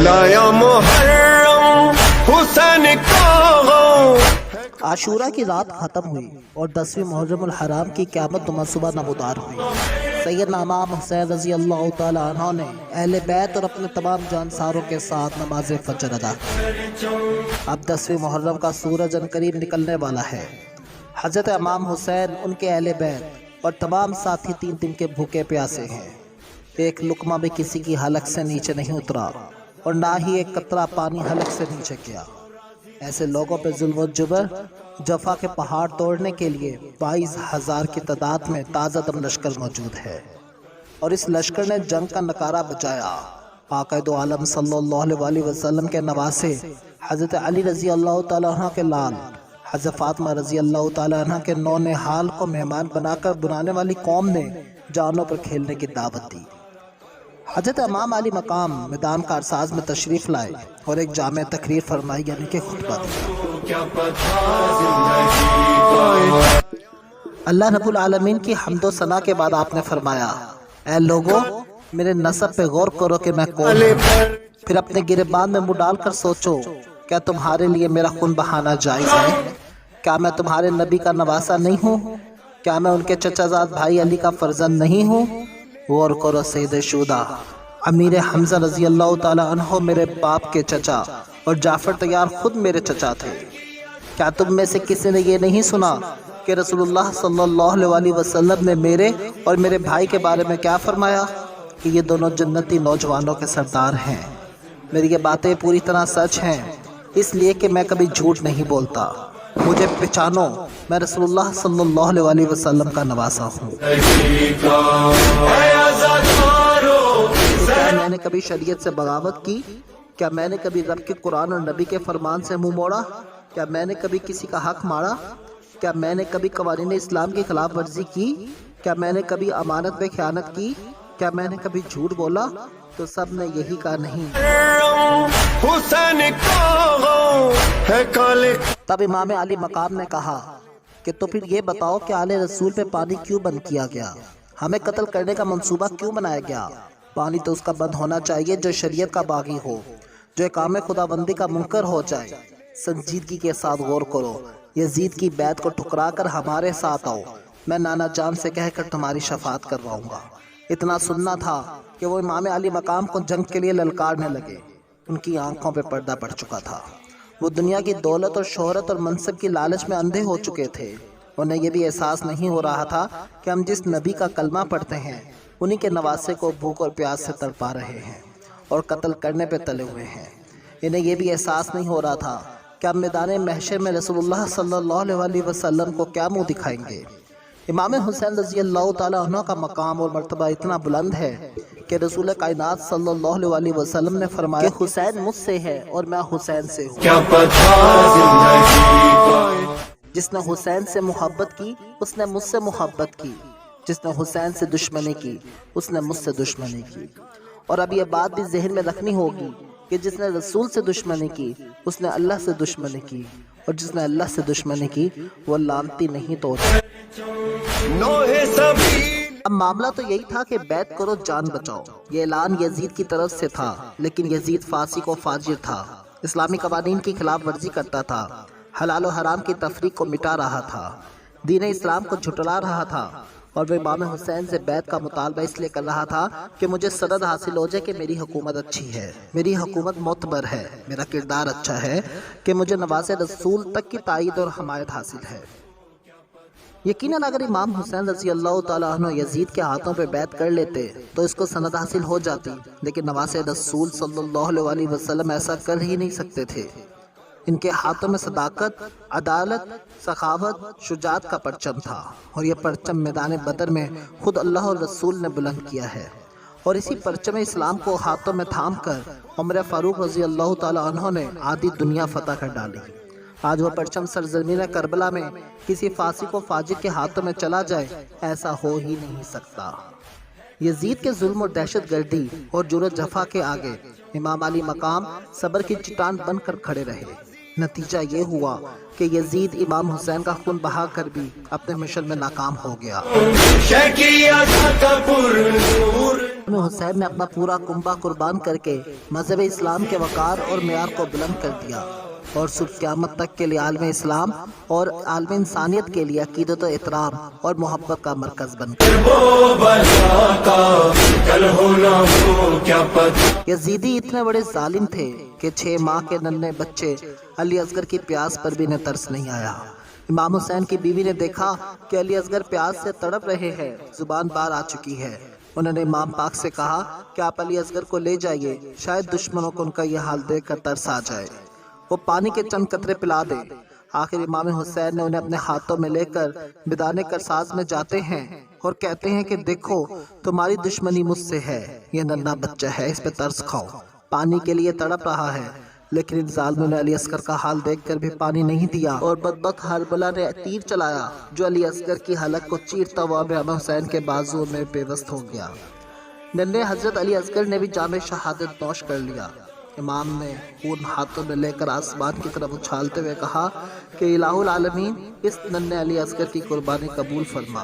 लाया मुहर्रम हुसैन का आशूरा की रात ख़त्म हुई और 10वीं मुहर्रम हराम की क़यामत सुबह नमूदार हुई। सैयदना इमाम हुसैन रज़ी अल्लाह ताला अन्हु ने अहले बैत और अपने तमाम जानसारों के साथ नमाज फजर अदा की। अब 10वीं मुहर्रम का सूरज अनकरीब निकलने वाला है। हज़रत इमाम हुसैन, उनके अहले बैत और तमाम साथी 3 दिन के भूखे प्यासे हैं। एक लुकमा भी किसी की हलक से नीचे नहीं उतरा और ना ही एक कतरा पानी हलक से नीचे गया। ऐसे लोगों पर जुल्म और जुबर जफा के पहाड़ तोड़ने के लिए 22,000 की तादाद में ताज़ा दम लश्कर मौजूद है और इस लश्कर ने जंग का नकारा बजाया। आक़ा दो आलम सल्लल्लाहु अलैहि वसल्लम के नवासे हज़रत अली रज़ी अल्लाह ताला अन्हु के लाल, हज़रत फातिमा रज़ी अल्लाह ताला अन्हा के नौने हाल को मेहमान बनाकर बुलाने वाली कौम ने जानों पर खेलने की दावत दी। हज़रत इमाम अली मकाम मैदान का अरसाज में तशरीफ़ लाए और एक जामे तकरीर फरमाई, यानी कि खुतबा दिया। अल्लाह रब्बुल आलमीन की हम्दो सना के बाद आपने फरमाया, ऐ लोगों, मेरे नसब पे गौर करो कि मैं कौन हूँ। फिर अपने गिरेबान में मुँह डालकर सोचो, क्या तुम्हारे लिए मेरा खून बहाना जायज़ है? क्या मैं तुम्हारे नबी का नवासा नहीं हूँ? क्या मैं उनके चचाजाद भाई अली का फर्जंद नहीं हूँ? गौर करो, सैयद शुदा अमीर हमजा रज़ी अल्लाह ताला अन्हो मेरे बाप के चचा और जाफ़र तैयार खुद मेरे चचा थे। क्या तुम में से किसी ने ये नहीं सुना कि रसूलुल्लाह सल्लल्लाहु अलैहि वसल्लम ने मेरे और मेरे भाई के बारे में क्या फरमाया कि ये दोनों जन्नती नौजवानों के सरदार हैं। मेरी ये बातें पूरी तरह सच हैं, इसलिए कि मैं कभी झूठ नहीं बोलता। मुझे पहचानो, मैं रसूलुल्लाह सल्लल्लाहु अलैहि वसल्लम का नवासा हूँ। क्या मैंने कभी शरीयत से बगावत की? क्या मैंने कभी रब के कुरान और नबी के फरमान से मुंह मोड़ा? क्या मैंने कभी किसी का हक मारा? क्या मैंने कभी कवानीन इस्लाम की खिलाफ वर्जी की? क्या मैंने कभी अमानत पे खयानत की? क्या मैंने कभी झूठ बोला? तो सब ने यही कहा, नहीं। तब इमाम अली मकाम ने कहा कि तो फिर ये बताओ कि आले रसूल पे पानी क्यों बंद किया गया? हमें कत्ल करने का मंसूबा क्यों बनाया गया? पानी तो उसका बंद होना चाहिए जो शरीयत का बागी हो, जो इकामे खुदाबंदी का मुनकर हो जाए। संजीदगी के साथ गौर करो, यजीद की बैत को ठुकरा कर हमारे साथ आओ, मैं नाना जान से कहकर तुम्हारी शफात करवाऊंगा। इतना सुनना था कि वो इमाम अली मकाम को जंग के लिए ललकारने लगे। उनकी आंखों पे पर्दा पड़ चुका था। वो दुनिया की दौलत और शोहरत और मनसब की लालच में अंधे हो चुके थे। उन्हें यह भी एहसास नहीं हो रहा था कि हम जिस नबी का कलमा पढ़ते हैं उन्हीं के नवासे को भूख और प्यास से तड़पा रहे हैं और कत्ल करने पे तले हुए हैं। इन्हें यह भी एहसास नहीं हो रहा था कि हम मैदान महशर में रसूलुल्लाह सल्लल्लाहु अलैहि वसल्लम को क्या मुँह दिखाएंगे। इमाम हुसैन रज़ी अल्लाह ताला अन्हु का मकाम और मर्तबा इतना बुलंद है कि रसूल कायनात सल्लल्लाहु अलैहि वसल्लम ने फरमाया, हुसैन मुझसे है और मैं हुसैन से हूँ। जिसने हुसैन से मोहब्बत की उसने मुझसे मोहब्बत की, जिसने हुसैन से दुश्मनी की उसने मुझसे दुश्मनी की। और अब यह बात भी जहन में रखनी होगी कि जिसने रसूल से दुश्मनी की उसने अल्लाह से दुश्मनी की, और जिसने अल्लाह से दुश्मनी की वो लानती नहीं तोड़ता। अब मामला तो यही था कि बैत करो जान बचाओ। ये ऐलान यजीद की तरफ से था, लेकिन यजीद फासिक और फाजिर था, इस्लामी कवानीन की खिलाफ वर्जी करता था, हलाल और हराम की तफरीक को मिटा रहा था, दीन इस्लाम को झुटला रहा था। और वह इमाम हुसैन से बैत का मुतालबा इसलिए कर रहा था कि मुझे सनद हासिल हो जाए कि मेरी हुकूमत अच्छी है, मेरी हुकूमत मोतबर है, मेरा किरदार अच्छा है, कि मुझे नवासे रसूल तक की तायद और हमायत हासिल है। यकीनन अगर इमाम हुसैन रज़ी अल्लाह ताला अन्हु यजीद के हाथों पे बैत कर लेते तो इसको सनद हासिल हो जाती, लेकिन नवासे रसूल सल्लल्लाहु अलैहि वसल्लम ऐसा कर ही नहीं सकते थे। इनके हाथों में सदाकत, अदालत, सखावत, शुजात का परचम था, और यह परचम मैदान बदर में खुद अल्लाह और रसूल ने बुलंद किया है। और इसी परचम इस्लाम को हाथों में थाम कर उमर फारूक रज़ी अल्लाह ताला अन्हु ने आधी दुनिया फतह कर डाली। आज वह परचम सरजमीन करबला में किसी फासिक व फाजिर के हाथों में चला जाए, ऐसा हो ही नहीं सकता। यजीद के जुल्म और दहशत गर्दी और जुर्रत जफा के आगे इमाम अली मकाम सब्र की चट्टान बनकर खड़े रहे। नतीजा ये हुआ कि यजीद इमाम हुसैन का खून बहा कर भी अपने मिशन में नाकाम हो गया। इमाम हुसैन ने अपना पूरा कुंबा कुर्बान करके मजहब इस्लाम के वकार और मेयार को बुलंद कर दिया और सुबह क़यामत तक के लिए आलम इस्लाम और आलम इंसानियत के लिए अकीदत और एहतराम और मोहब्बत का मरकज बन गया। यजीदी इतने बड़े जालिम थे कि 6 माह के नन्हे बच्चे अली असगर की प्यास पर भी इन्हें तरस नहीं आया। इमाम हुसैन की बीवी ने देखा कि अली असगर प्यास से तड़प रहे हैं, जुबान बाहर आ चुकी है। उन्होंने इमाम पाक से कहा कि आप अली असगर को ले जाइए, शायद दुश्मनों को उनका यह हाल देख कर तरस आ जाए, वो पानी के चंद कतरे पिला दे। आखिर इमाम हुसैन ने उन्हें अपने हाथों में लेकर मैदान करसाज में जाते हैं और कहते हैं कि देखो तुम्हारी दुश्मनी मुझसे है, यह नन्हा बच्चा है, इस पे तरस खाओ, पानी के लिए तड़प रहा है। लेकिन इन जालिमों ने अली असगर का हाल देखकर भी पानी नहीं दिया और बदबख्त हरबला ने तीर चलाया जो अली असगर की हलक को चीरता हुआ इमाम हुसैन के बाजुओं में बेवस्त हो गया। नन्हे हजरत अली असगर ने भी जाम शहादत नौश कर लिया। इमाम ने खून हाथों में लेकर आसमान की तरफ उछालते हुए कहा कि इलाहुल आलमीन इस नन्हे अली असगर की कुर्बानी कबूल फरमा।